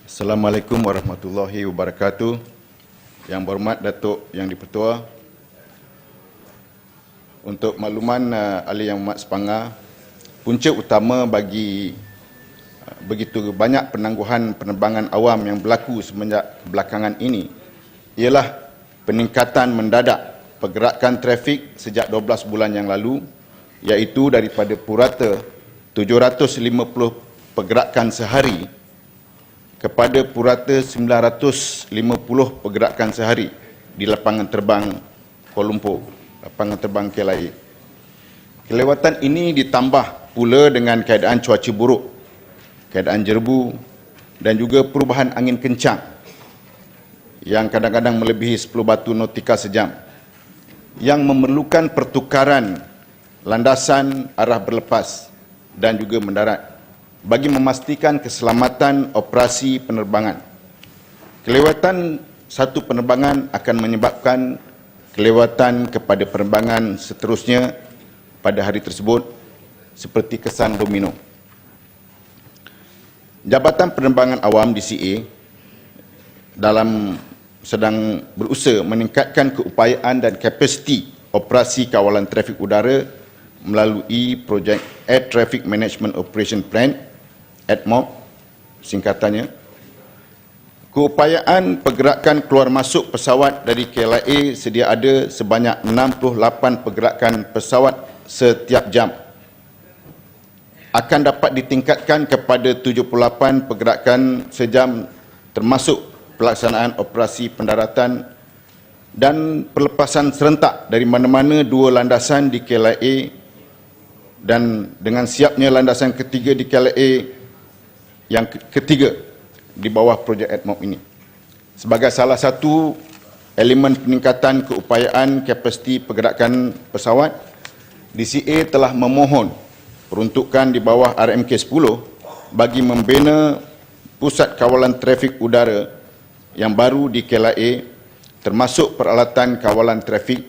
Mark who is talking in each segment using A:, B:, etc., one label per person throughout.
A: Assalamualaikum warahmatullahi wabarakatuh. Yang berhormat Datuk Yang di-Pertua, untuk makluman ahli yang amat sepanggar, punca utama bagi begitu banyak penangguhan penerbangan awam yang berlaku semenjak belakangan ini ialah peningkatan mendadak pergerakan trafik sejak 12 bulan yang lalu, iaitu daripada purata 750 pergerakan sehari kepada purata 950 pergerakan sehari di lapangan terbang Kuala Lumpur, lapangan terbang KLIA. Kelewatan ini ditambah pula dengan keadaan cuaca buruk, keadaan jerbu dan juga perubahan angin kencang yang kadang-kadang melebihi 10 batu nautika sejam, yang memerlukan pertukaran landasan arah berlepas dan juga mendarat bagi memastikan keselamatan operasi penerbangan. Kelewatan satu penerbangan akan menyebabkan kelewatan kepada penerbangan seterusnya pada hari tersebut, seperti kesan domino. Jabatan Penerbangan Awam DCA sedang berusaha meningkatkan keupayaan dan kapasiti operasi kawalan trafik udara melalui projek Air Traffic Management Operation Plan ATMOP singkatannya. Keupayaan pergerakan keluar masuk pesawat dari KLIA sedia ada sebanyak 68 pergerakan pesawat setiap jam. Akan dapat ditingkatkan kepada 78 pergerakan sejam, termasuk pelaksanaan operasi pendaratan dan pelepasan serentak dari mana-mana dua landasan di KLIA, dan dengan siapnya landasan ketiga di KLIA yang ketiga di bawah projek ATMOP ini. Sebagai salah satu elemen peningkatan keupayaan kapasiti pergerakan pesawat, DCA telah memohon peruntukan di bawah RMK 10 bagi membina pusat kawalan trafik udara yang baru di KLIA, termasuk peralatan kawalan trafik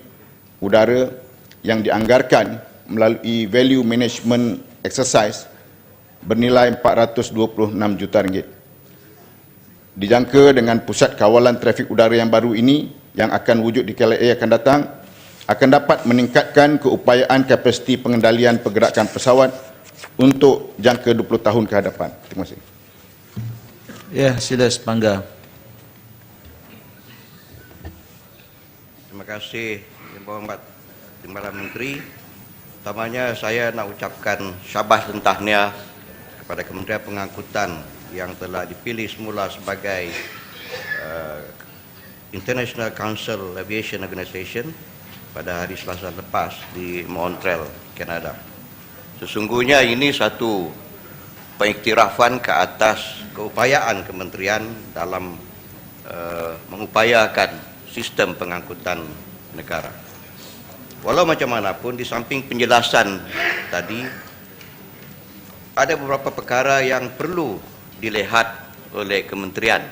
A: udara yang dianggarkan melalui value management exercise bernilai RM426 juta. Dijangka dengan pusat kawalan trafik udara yang baru ini yang akan wujud di KLIA akan datang, akan dapat meningkatkan keupayaan kapasiti pengendalian pergerakan pesawat untuk jangka 20 tahun ke hadapan. Terima kasih.
B: Ya, sila Sepanggar.
C: Terima kasih Yang Berhormat Timbalan Menteri. Pertamanya saya nak ucapkan syabas dan tahniah kepada Kementerian Pengangkutan yang telah dipilih semula sebagai International Council Aviation Organization pada hari Selasa lepas di Montreal, Kanada. Sesungguhnya ini satu pengiktirafan ke atas keupayaan kementerian dalam mengupayakan sistem pengangkutan negara. Walau macam manapun, di samping penjelasan tadi, ada beberapa perkara yang perlu dilihat oleh kementerian,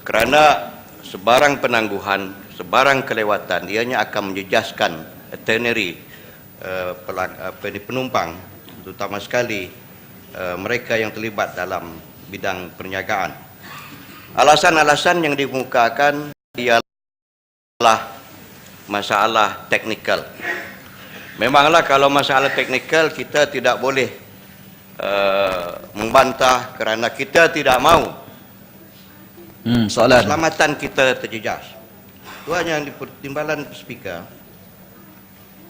C: kerana sebarang penangguhan, sebarang kelewatan ianya akan menjejaskan itinerary penumpang, terutama sekali mereka yang terlibat dalam bidang perniagaan. Alasan-alasan yang dikemukakan ialah masalah teknikal. Memanglah kalau masalah teknikal kita tidak boleh membantah, kerana kita tidak mahu keselamatan kita terjejas. Tuan Yang di-Timbalan Speaker,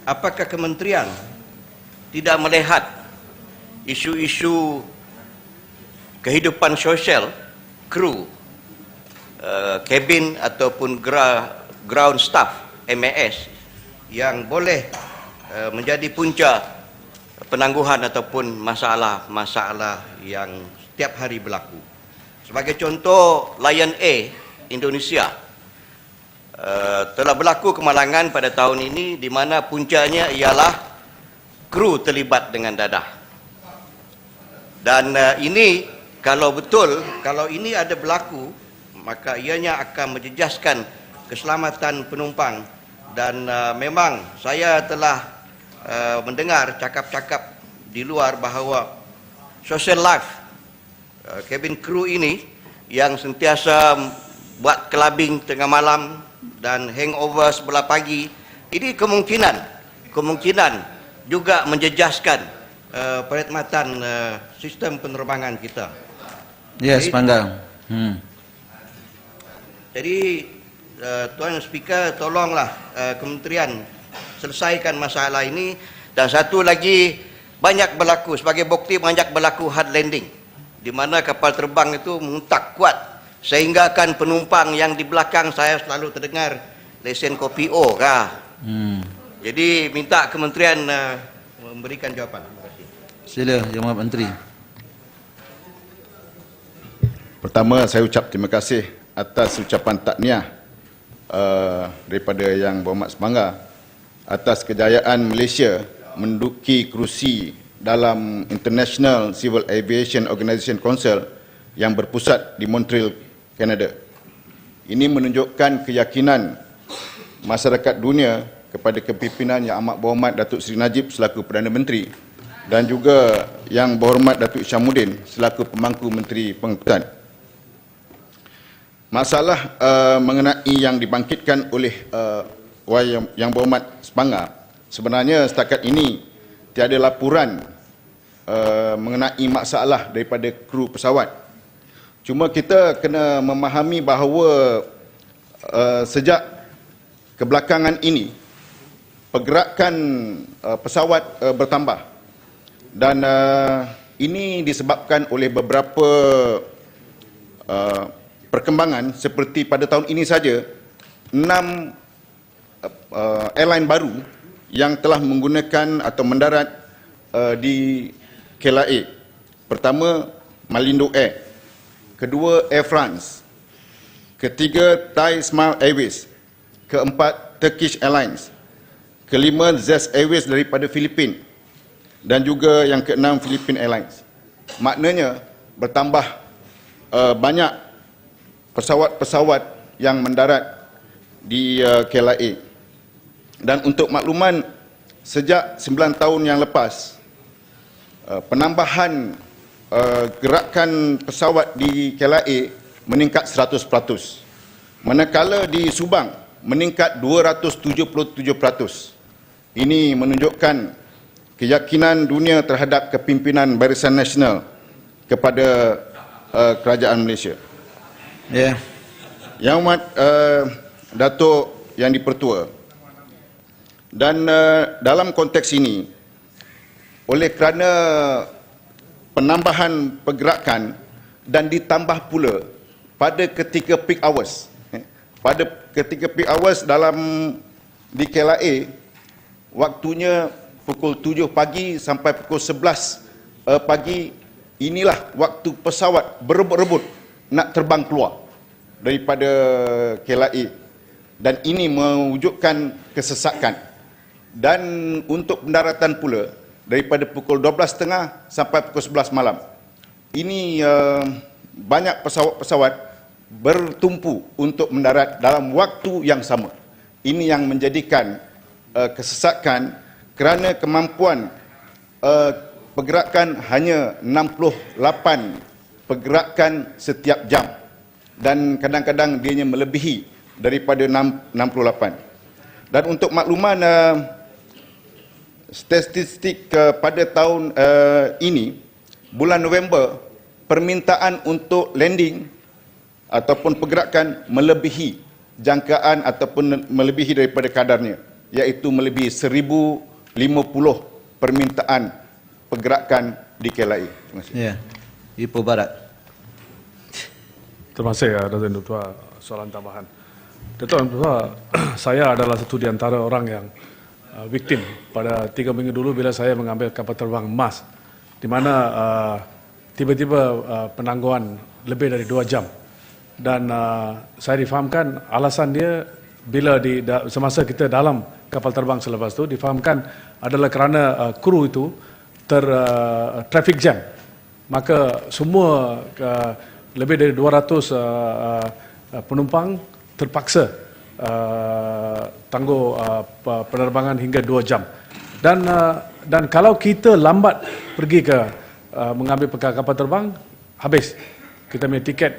C: apakah kementerian tidak melihat isu-isu kehidupan sosial kru, kabin ataupun ground staff MAS yang boleh menjadi punca penangguhan ataupun masalah-masalah yang setiap hari berlaku? Sebagai contoh, Lion Air Indonesia telah berlaku kemalangan pada tahun ini di mana puncanya ialah kru terlibat dengan dadah. Dan ini kalau betul, kalau ini ada berlaku, maka ianya akan menjejaskan keselamatan penumpang. Dan memang saya telah mendengar cakap-cakap di luar bahawa social life cabin crew ini yang sentiasa buat clubbing tengah malam dan hangover sebelah pagi, ini kemungkinan juga menjejaskan perkhidmatan sistem penerbangan kita.
B: Yes, Pangga.
C: Jadi Tuan Speaker, tolonglah Kementerian selesaikan masalah ini. Dan satu lagi, sebagai bukti banyak berlaku hard landing, di mana kapal terbang itu menguntak kuat sehingga kan penumpang yang di belakang saya selalu terdengar lesen kopi O kah. Jadi minta Kementerian memberikan jawapan. Terima kasih.
B: Sila, Yang Berhormat Menteri.
A: Pertama, saya ucap terima kasih atas ucapan tahniah daripada Yang Berhormat Semangga atas kejayaan Malaysia menduduki kerusi dalam International Civil Aviation Organization Council yang berpusat di Montreal, Kanada. Ini menunjukkan keyakinan masyarakat dunia kepada kepimpinan Yang Amat Berhormat Datuk Seri Najib selaku Perdana Menteri dan juga Yang Berhormat Datuk Isyamuddin selaku Pemangku Menteri Pengangkutan. Masalah mengenai yang dibangkitkan oleh Yang Berhormat Semangga, sebenarnya setakat ini tiada laporan mengenai masalah daripada kru pesawat. Cuma kita kena memahami bahawa sejak kebelakangan ini pergerakan pesawat bertambah dan ini disebabkan oleh beberapa perkembangan seperti pada tahun ini saja 6 airline baru yang telah menggunakan atau mendarat di KLIA. Pertama, Malindo Air. Kedua, Air France. Ketiga, Thai Smile Airways. Keempat, Turkish Airlines. Kelima, Zest Airways daripada Filipina. Dan juga yang keenam, Philippine Airlines. Maknanya, bertambah banyak pesawat-pesawat yang mendarat di KLIA. Dan untuk makluman, sejak 9 tahun yang lepas, penambahan gerakan pesawat di KLIA meningkat 100%. Manakala di Subang meningkat 277%. Ini menunjukkan keyakinan dunia terhadap kepimpinan Barisan Nasional kepada kerajaan Malaysia.
B: Ya.
A: Yang Amat Datuk Yang Dipertua, dan dalam konteks ini, oleh kerana penambahan pergerakan dan ditambah pula pada ketika peak hours, dalam di KLIA, waktunya pukul 7 pagi sampai pukul 11 pagi, inilah waktu pesawat berebut-rebut nak terbang keluar daripada KLIA, dan ini mewujudkan kesesakan. Dan untuk pendaratan pula daripada pukul 12.30 sampai pukul 11 malam. Ini banyak pesawat-pesawat bertumpu untuk mendarat dalam waktu yang sama. Ini yang menjadikan kesesakan kerana kemampuan pergerakan hanya 68 pergerakan setiap jam. Dan kadang-kadang dianya melebihi daripada 68. Dan untuk makluman, statistik pada tahun ini, bulan November, permintaan untuk landing ataupun pergerakan melebihi jangkaan ataupun melebihi daripada kadarnya, iaitu melebihi 1050 permintaan pergerakan di KLIA. Terima kasih.
B: Ya. Ipoh Barat.
D: Terima kasih, Datuk Ketua. Soalan tambahan. Datuk Ketua, saya adalah satu di antara orang yang victim pada 3 minggu dulu bila saya mengambil kapal terbang emas, di mana tiba-tiba penangguhan lebih dari 2 jam. Dan saya difahamkan alasan dia bila semasa kita dalam kapal terbang selepas itu, difahamkan adalah kerana kru itu traffic jam. Maka semua lebih dari 200 penumpang terpaksa tangguh penerbangan hingga 2 jam. Dan kalau kita lambat pergi ke mengambil kapal terbang, habis kita punya tiket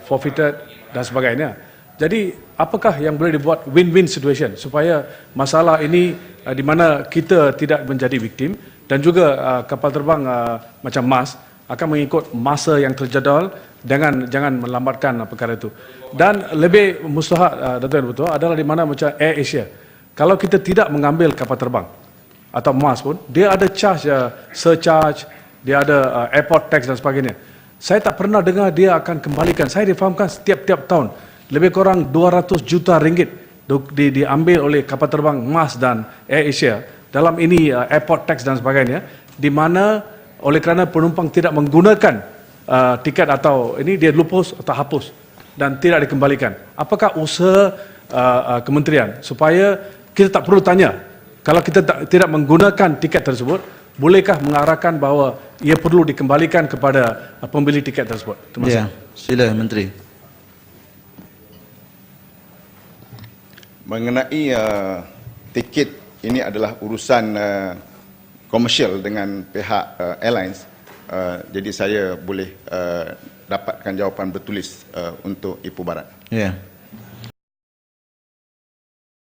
D: forfeited dan sebagainya. Jadi apakah yang boleh dibuat win-win situation supaya masalah ini di mana kita tidak menjadi viktim dan juga kapal terbang macam MAS akan mengikut masa yang terjadual jangan melambatkan perkara itu. Dan lebih mustahak Dato' betul adalah di mana macam Air Asia. Kalau kita tidak mengambil kapal terbang atau MAS pun, dia ada charge, surcharge, dia ada airport tax dan sebagainya. Saya tak pernah dengar dia akan kembalikan. Saya difahamkan setiap tahun lebih kurang 200 juta ringgit diambil oleh kapal terbang MAS dan Air Asia dalam ini airport tax dan sebagainya, di mana oleh kerana penumpang tidak menggunakan tiket atau ini dia lupus atau hapus dan tidak dikembalikan. Apakah usaha kementerian supaya kita tak perlu tanya kalau kita tidak menggunakan tiket tersebut, bolehkah mengarahkan bahawa ia perlu dikembalikan kepada pembeli tiket tersebut? Terima kasih.
B: Ya, sila Menteri.
A: Mengenai tiket, ini adalah urusan komersial dengan pihak airlines. Jadi saya boleh dapatkan jawapan bertulis untuk Ipoh Barat.
B: Ya.